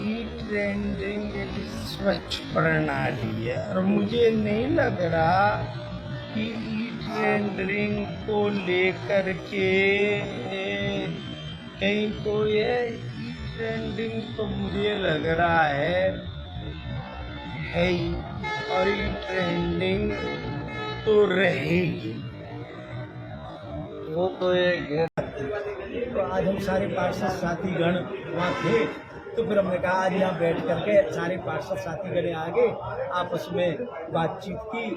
ई trending एक स्वच्छ प्रणाली है और मुझे नहीं लग रहा कि ई ट्रेंडिंग को लेकर के कहीं को ये ई ट्रेंडिंग तो मुझे लग रहा है ही, और ई ट्रेंडिंग तो रहेगी। वो तो एक तो आज हम सारे पार्षद साथीगण वहाँ थे, तो फिर हमने कहा आज यहाँ बैठ करके सारे पार्षद साथीगण आगे आपस में बातचीत की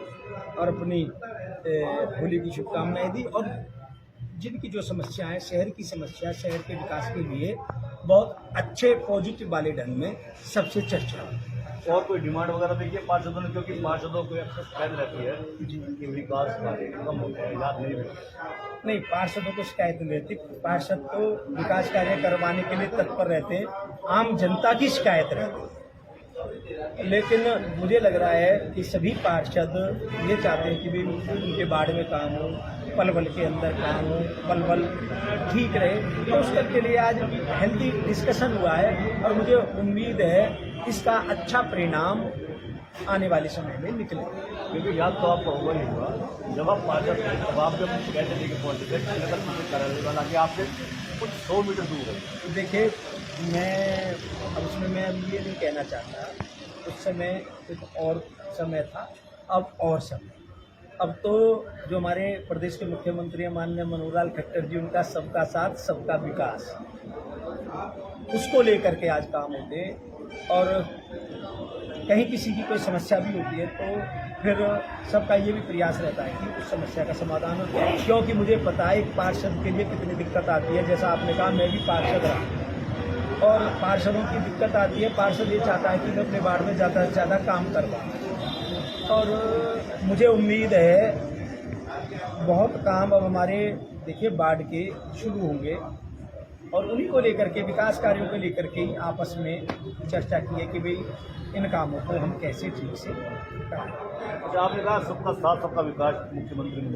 और अपनी होली की शुभकामनाएं दी और जिनकी जो समस्याएं शहर की समस्या शहर के विकास के लिए बहुत अच्छे पॉजिटिव वाले ढंग में सबसे चर्चा हुई। और कोई डिमांड वगैरह देखिए पार्षदों ने, क्योंकि पार्षदों को अक्सर शिकायत रहती है कि विकास कार्य कम होता है, याद नहीं रहती। नहीं, पार्षदों को शिकायत नहीं रहती। पार्षद तो विकास कार्य करवाने के लिए तत्पर रहते हैं, आम जनता की शिकायत रहती है। लेकिन मुझे लग रहा है कि सभी पार्षद ये चाहते हैं कि भी उनके वार्ड में काम हो, पलवल के अंदर काम हो, पलवल ठीक रहे। तो उसके के लिए आज हेल्दी डिस्कशन हुआ है और मुझे उम्मीद है इसका अच्छा परिणाम आने वाले समय में निकले। क्योंकि याद तो आपको होगा ही होगा, जब आप पार्षद थे तब आप जब शिकायतें लेके पहुँचे थे नगर परिषद कार्यालय वाला कि आपसे कुछ 100 मीटर दूर है। देखिए, मैं अब उसमें मैं अब ये नहीं कहना चाहता, उस समय एक और समय था, अब और समय। अब तो जो हमारे प्रदेश के मुख्यमंत्री माननीय मनोहर लाल खट्टर जी, उनका सबका साथ सबका विकास, उसको लेकर के आज काम होते हैं। और कहीं किसी की कोई समस्या भी होती है तो फिर सबका ये भी प्रयास रहता है कि उस समस्या का समाधान हो, क्योंकि मुझे पता है एक पार्षद के लिए कितनी दिक्कत आती है। जैसा आपने कहा, मैं भी पार्षद रहा और पार्षदों की दिक्कत आती है। पार्षद ये चाहता है कि मैं अपने वार्ड में ज़्यादा से ज़्यादा काम करवाऊँ और मुझे उम्मीद है बहुत काम अब हमारे देखिए वार्ड के शुरू होंगे और उन्हीं को लेकर के, विकास कार्यों को लेकर के ही आपस में चर्चा की है कि भाई इन कामों को हम कैसे ठीक से करें। अच्छा, आपने कहा सबका साथ सबका विकास, मुख्यमंत्री ने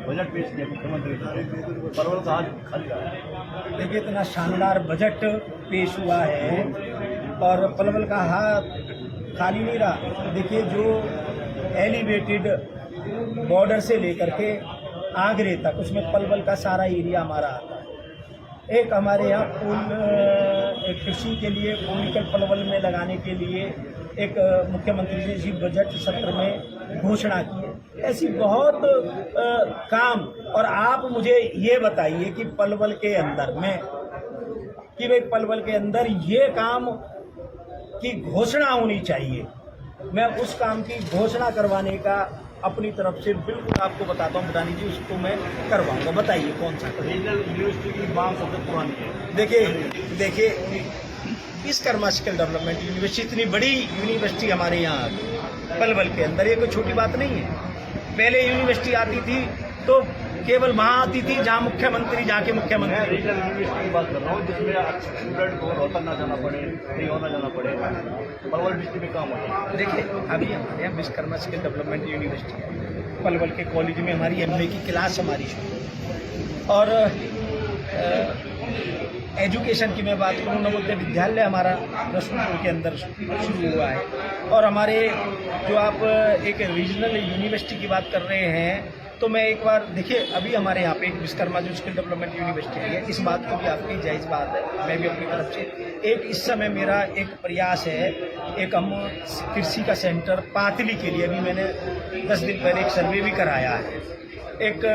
बजट पेश किया, मुख्यमंत्री ने परवल का आज खाली रहा है। देखिए, इतना शानदार बजट पेश हुआ है और पलवल का हाथ खाली नहीं रहा। देखिए, जो एलिवेटेड बॉर्डर से लेकर के आगरे तक, उसमें पलवल का सारा एरिया हमारा आता है। एक हमारे यहाँ पुल कृषि के लिए भूमिकल पलवल में लगाने के लिए एक मुख्यमंत्री जी बजट सत्र में घोषणा की है। ऐसी बहुत काम। और आप मुझे ये बताइए कि पलवल के अंदर में, कि भाई पलवल के अंदर ये काम की घोषणा होनी चाहिए, मैं उस काम की घोषणा करवाने का अपनी तरफ से बिल्कुल आपको बताता हूँ बुरानी जी, उसको मैं करवाऊंगा। बताइए कौन सा? रीजनल यूनिवर्सिटी की मांग सबसे पुरानी है। देखिए विश्वकर्मा स्किल डेवलपमेंट यूनिवर्सिटी इतनी बड़ी यूनिवर्सिटी हमारे यहाँ पलवल के अंदर, ये कोई छोटी बात नहीं है। पहले यूनिवर्सिटी आती थी तो केवल वहाँ आती थी जहाँ मुख्यमंत्री जाके मुख्यमंत्री। रीजनल यूनिवर्सिटी की बात कर रहा हूँ जिसमें स्टूडेंट को रोहतक ना जाना पड़े, नहीं होना जाना पड़े, पलवल डिस्ट्रिक्ट में काम होता है। देखिए, अभी हमारे यहाँ विश्वकर्मा स्किल डेवलपमेंट यूनिवर्सिटी है, पलवल के कॉलेज में हमारी MA की क्लास हमारी शुरू। और एजुकेशन की मैं बात करूँ, नवोदय विद्यालय हमारा रसूलपुर के अंदर शुरू हुआ है। और हमारे जो आप एक रीजनल यूनिवर्सिटी की बात कर रहे हैं, तो मैं एक बार देखिए, अभी हमारे यहाँ पे एक विश्वकर्मा जो स्किल डेवलपमेंट यूनिवर्सिटी है, इस बात को भी आपकी जायज़ बात है। मैं भी अपनी तरफ से एक इस समय मेरा एक प्रयास है, एक हम कृषि का सेंटर पातली के लिए, अभी मैंने 10 दिन पहले एक सर्वे भी कराया है। एक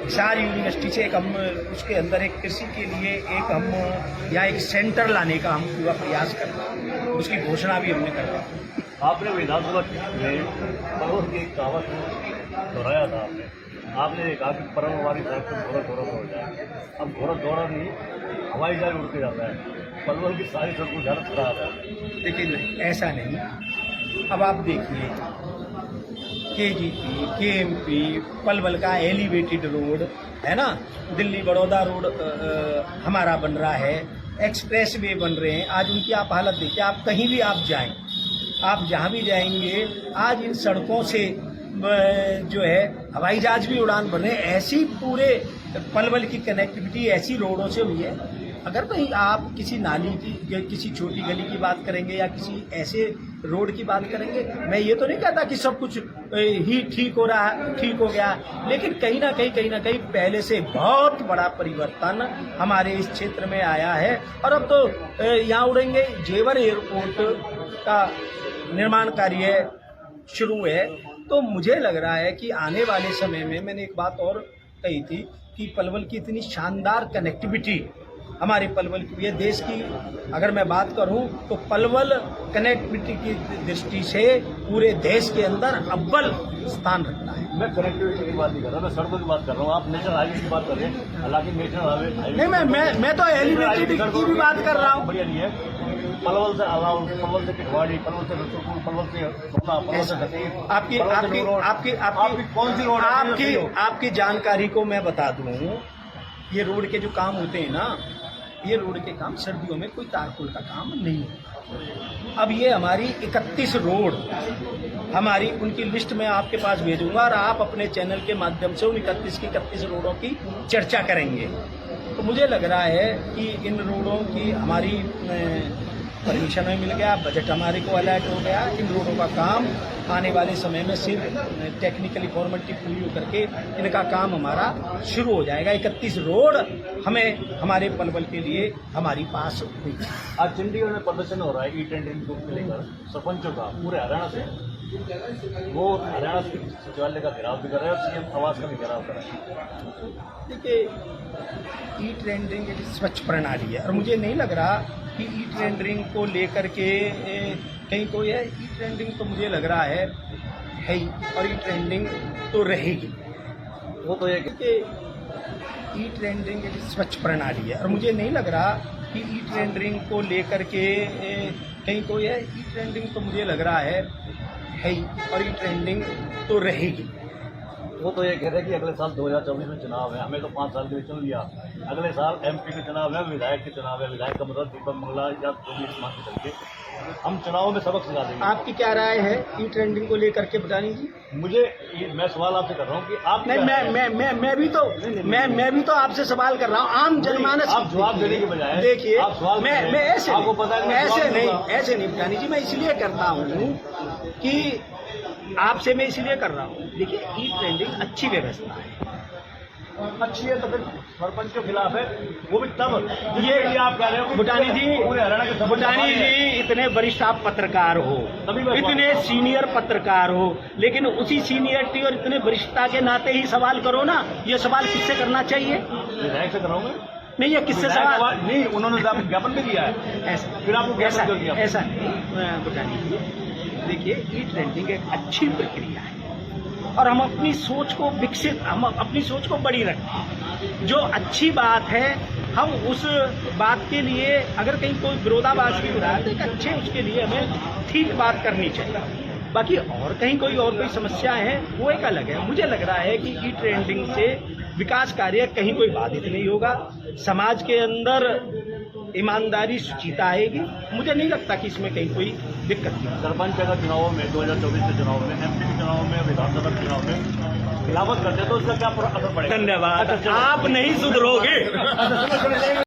4 यूनिवर्सिटी से एक हम उसके अंदर एक कृषि के लिए एक हम यहाँ एक सेंटर लाने का हम पूरा प्रयास कर रहे हैं, उसकी घोषणा भी हमने कर दी। आपने विधानसभा में परवल की एक कहावत दोहराया था। आपने कहा कि परवल वाली सड़क पर घोड़ा हो जाए। अब घोड़ा नहीं, हवाई जहाज उड़ के जाता है। परवल की सारी सड़कों की हालत खराब है। देखिए, नहीं, ऐसा नहीं। अब आप देखिए, KGP, KMP, पलवल का एलिवेटेड रोड है ना, दिल्ली बड़ौदा रोड हमारा बन रहा है, एक्सप्रेस वे बन रहे हैं। आज उनकी आप हालत देखिए, आप कहीं भी आप जाएं, आप जहाँ भी जाएंगे, आज इन सड़कों से जो है हवाई जहाज भी उड़ान भरने, ऐसी पूरे पलवल की कनेक्टिविटी ऐसी रोडों से हुई है। अगर कहीं आप किसी नाली की या किसी छोटी गली की बात करेंगे या किसी ऐसे रोड की बात करेंगे, मैं ये तो नहीं कहता कि सब कुछ ही ठीक हो रहा है, ठीक हो गया, लेकिन कहीं ना कहीं पहले से बहुत बड़ा परिवर्तन हमारे इस क्षेत्र में आया है। और अब तो यहाँ उड़ेंगे, जेवर एयरपोर्ट का निर्माण कार्य शुरू है, तो मुझे लग रहा है कि आने वाले समय में, मैंने एक बात और कही थी कि पलवल की इतनी शानदार कनेक्टिविटी हमारे पलवल की है। देश की अगर मैं बात करूं तो पलवल कनेक्टिविटी की दृष्टि से पूरे देश के अंदर अव्वल स्थान रखता है। मैं कनेक्टिविटी की बात नहीं कर रहा, मैं सड़कों की बात कर रहा हूँ। आप नेशनल हाईवे की बात कर रहे हैं, हालांकि नेशनल हाईवे नहीं, मैं तो एलिवेटेड की भी बात कर रहा हूँ। बढ़िया नहीं है। पलवल से अलाउ, पलवल से किटवाड़ी, पलवल से रसूलपुर, पलवल से सुखना, पलवल से खतीब, आपकी कौन सी रोड? आपकी जानकारी को मैं बता दूं, ये रोड के जो काम होते हैं ना, ये रोड के काम सर्दियों में कोई तारपुल का काम नहीं होता। अब ये हमारी 31 रोड, हमारी उनकी लिस्ट में आपके पास भेजूंगा और आप अपने चैनल के माध्यम से उन 31 रोडों की चर्चा करेंगे। तो मुझे लग रहा है कि इन रोडों की हमारी परमिशन में मिल गया, बजट हमारे को अलर्ट हो गया। इन रोडों का काम आने वाले समय में सिर्फ टेक्निकली फॉर्मेलिटी पूरी करके इनका काम हमारा शुरू हो जाएगा। 31 रोड हमें हमारे पलवल के लिए हमारी पास हुई। आज चंडीगढ़ में प्रदर्शन हो रहा है ई-टेंडरिंग को लेकर सरपंचों का पूरे हरियाणा से। वो हरियाणा सचिवालय का घेराव भी कर रहे हैं और सीएम आवास का भी घेराव कर रहे हैं। देखिए, ई टेंडरिंग एक स्वच्छ प्रणाली है और मुझे नहीं लग रहा कि ई टेंडरिंग को लेकर के कहीं कोई है। ई टेंडरिंग तो मुझे लग रहा है ही, और ई टेंडरिंग तो रहेगी। वो तो ये कि ई टेंडरिंग एक स्वच्छ प्रणाली है और मुझे नहीं लग रहा कि ई टेंडरिंग को लेकर के कहीं कोई है। ई टेंडरिंग तो मुझे लग रहा है ही, और ई टेंडरिंग तो रहेगी। वो तो ये कह रहे हैं कि अगले साल 2024 में चुनाव है, हमें तो 5 साल के लिए चुन लिया। अगले साल एमपी के चुनाव है, विधायक के चुनाव है, विधायक का मतलब दीपक मंगला या जो भी इस्तेमाल करके हम चुनाव में सबक सिखा देंगे। आपकी क्या राय है ई ट्रेंडिंग को लेकर के, बतानी जी? मैं सवाल आपसे कर रहा हूँ कि आप नहीं, मैं भी तो आपसे सवाल कर रहा हूँ। आम जनमानस, आप जवाब देने के बजाय देखिए, मैं ऐसे आपको पता ऐसे नहीं बतानी जी। मैं इसलिए करता हूँ कि आपसे मैं इसलिए कर रहा हूँ। देखिए, ई ट्रेंडिंग अच्छी व्यवस्था है, अच्छी है, तो फिर सरपंच के खिलाफ है, वो भी तब ये आप कह रहे हो। भूटानी जी इतने वरिष्ठ आप पत्रकार हो, इतने सीनियर पत्रकार हो, लेकिन उसी सीनियरिटी और इतने वरिष्ठता के नाते ही सवाल करो ना। ये सवाल किससे करना चाहिए? विधायक से कराऊंगा। नहीं, ये किससे सवाल नहीं, उन्होंने ज्ञापन भी दिया है। ऐसा फिर आपको ऐसा नहीं भूटानी जी। देखिए, ई ट्रेंडिंग एक अच्छी प्रक्रिया है और हम अपनी सोच को हम अपनी सोच को बड़ी रखते हैं। जो अच्छी बात है, हम उस बात के लिए अगर कहीं कोई विरोधाभास भी हो रहा है तो एक अच्छे उसके लिए हमें ठीक बात करनी चाहिए। बाकी और कहीं कोई समस्या है, वो एक अलग है। मुझे लग रहा है कि ई ट्रेंडिंग से विकास कार्य कहीं कोई बाधित नहीं होगा। समाज के अंदर ईमानदारी, शुचिता आएगी। मुझे नहीं लगता कि इसमें कहीं कोई दिक्कत नहीं। सरपंच का चुनाव में 2024 के चुनाव में, एमपी के चुनाव में, विधानसभा के चुनाव में खिलाफत करते तो उसका क्या असर पड़ेगा? धन्यवाद। आप नहीं सुधरोगे।